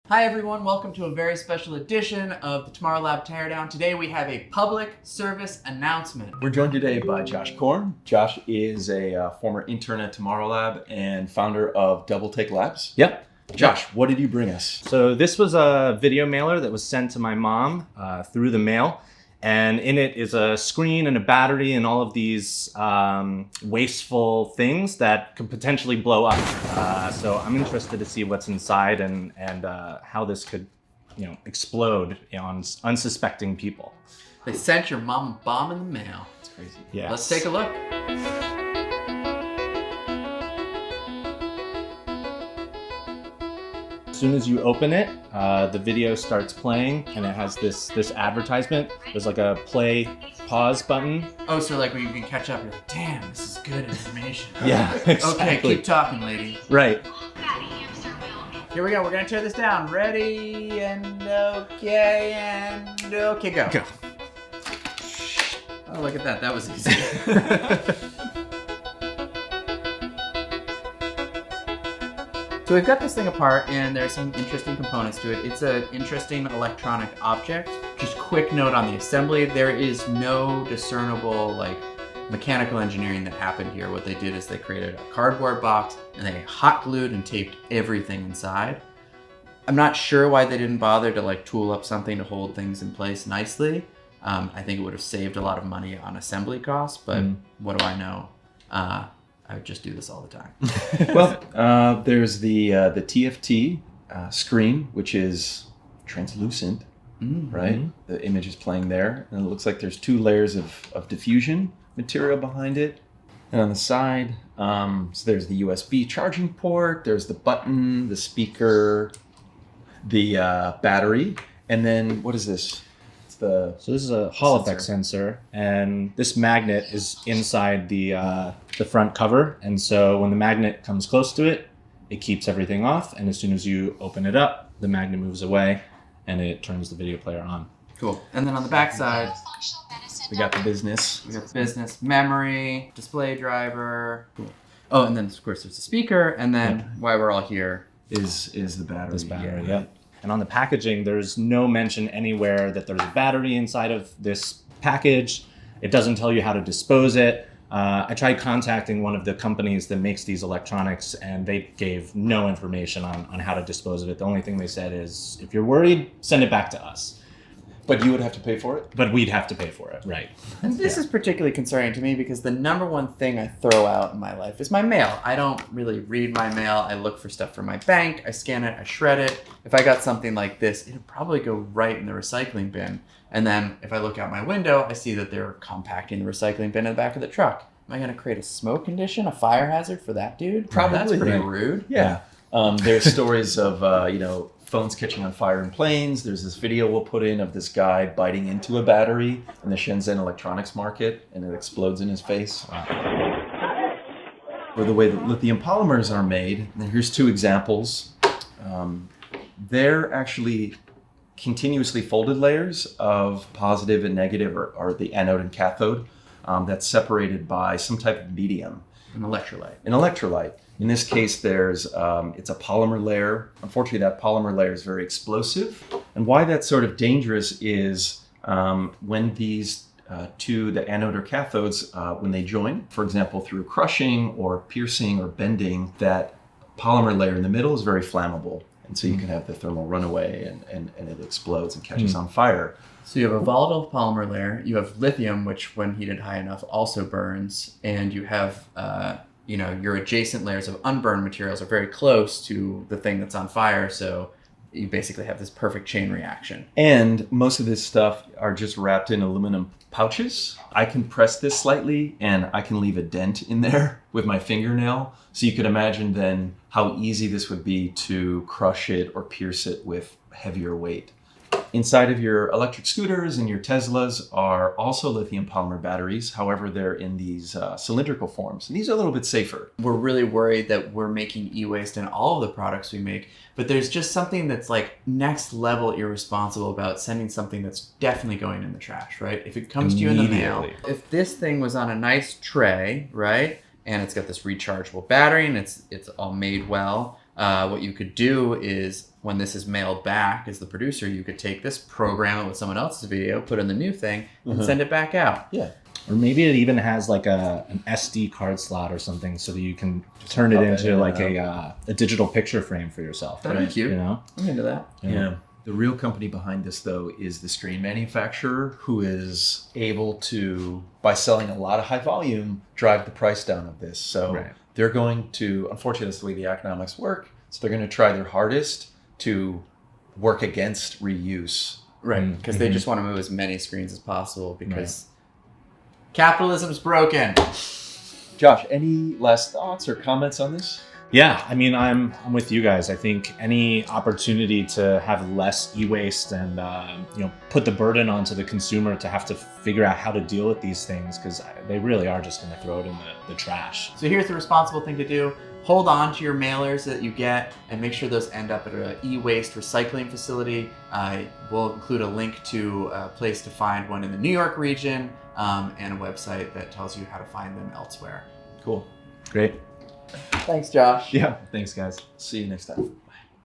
Hi everyone, welcome to a very special edition of the Tomorrow Lab Teardown. Today we have a public service announcement. We're joined today by Josh Korn. Josh is a former intern at Tomorrow Lab and founder of Double Take Labs. Yep. Josh, what did you bring us? So this was a video mailer that was sent to my mom through the mail. And in it is a screen and a battery and all of these wasteful things that could potentially blow up. So I'm interested to see what's inside and how this could, explode on unsuspecting people. They sent your mom a bomb in the mail. It's crazy. Yeah. Let's take a look. As soon as you open it, the video starts playing and it has this advertisement. There's like a play pause button. Oh, so like when you can catch up, you're like, damn, this is good information. Yeah, exactly. Okay, keep talking, lady. Right. Here we go, we're gonna tear this down. Ready, and okay, go. Go. Oh, look at that was easy. So we've got this thing apart and there's some interesting components to it. It's an interesting electronic object. Just quick note on the assembly, there is no discernible mechanical engineering that happened here. What they did is they created a cardboard box and they hot glued and taped everything inside. I'm not sure why they didn't bother to tool up something to hold things in place nicely. I think it would have saved a lot of money on assembly costs, but what do I know? I would just do this all the time. Well, there's the TFT screen, which is translucent, right? The image is playing there, and it looks like there's 2 layers of diffusion material behind it. And on the side, so there's the USB charging port, there's the button, the speaker, the battery, and then what is this? So this is a Hall effect sensor, and this magnet is inside the front cover. And so when the magnet comes close to it, it keeps everything off. And as soon as you open it up, the magnet moves away, and it turns the video player on. Cool. And then on the back side, We got the business. we got the business memory, display driver. Cool. Oh, and then of course there's the speaker, and then why we're all here. Is the battery. This battery, yeah. And on the packaging, there's no mention anywhere that there's a battery inside of this package. It doesn't tell you how to dispose it. I tried contacting one of the companies that makes these electronics, and they gave no information on how to dispose of it. The only thing they said is, if you're worried, send it back to us. But you would have to pay for it? But we'd have to pay for it, right. And this is particularly concerning to me because the number one thing I throw out in my life is my mail. I don't really read my mail. I look for stuff from my bank. I scan it. I shred it. If I got something like this, it'd probably go right in the recycling bin. And then if I look out my window, I see that they're compacting the recycling bin in the back of the truck. Am I going to create a smoke condition, a fire hazard for that dude? Probably. That's pretty Right. rude. Yeah. There's stories of, phones catching on fire in planes. There's this video we'll put in of this guy biting into a battery in the Shenzhen electronics market, and it explodes in his face. Or the way that lithium polymers are made. And here's 2 examples. They're actually continuously folded layers of positive and negative, or the anode and cathode, that's separated by some type of medium. An electrolyte. An electrolyte. In this case, there's it's a polymer layer. Unfortunately, that polymer layer is very explosive. And why that's sort of dangerous is when these the anode or cathodes, when they join, for example, through crushing or piercing or bending, that polymer layer in the middle is very flammable. And so you can have the thermal runaway and it explodes and catches on fire. So you have a volatile polymer layer, you have lithium, which when heated high enough also burns, and you have your adjacent layers of unburned materials are very close to the thing that's on fire, so you basically have this perfect chain reaction. And most of this stuff are just wrapped in aluminum pouches. I can press this slightly and I can leave a dent in there with my fingernail. So you could imagine then how easy this would be to crush it or pierce it with heavier weight. Inside of your electric scooters and your Teslas are also lithium polymer batteries. However, they're in these cylindrical forms. And these are a little bit safer. We're really worried that we're making e-waste in all of the products we make, but there's just something that's next level irresponsible about sending something that's definitely going in the trash, right? If it comes to you in the mail, if this thing was on a nice tray, right? And it's got this rechargeable battery and it's all made well, what you could do is when this is mailed back as the producer, you could take this, program it with someone else's video, put in the new thing, and send it back out. Yeah. Or maybe it even has like an SD card slot or something so that you can turn it into like a digital picture frame for yourself. That'd be cute. You know? I'm into that. Yeah. The real company behind this, though, is the screen manufacturer, who is able to, by selling a lot of high volume, drive the price down of this. So they're going to, unfortunately, that's the way the economics work. So they're going to try their hardest to work against reuse. Right. Because they just want to move as many screens as possible because capitalism's broken. Josh, any last thoughts or comments on this? Yeah, I mean, I'm with you guys. I think any opportunity to have less e-waste and put the burden onto the consumer to have to figure out how to deal with these things, because they really are just going to throw it in the trash. So here's the responsible thing to do. Hold on to your mailers that you get and make sure those end up at an e-waste recycling facility. We'll include a link to a place to find one in the New York region and a website that tells you how to find them elsewhere. Cool. Great. Thanks, Josh. Yeah. Thanks, guys. See you next time.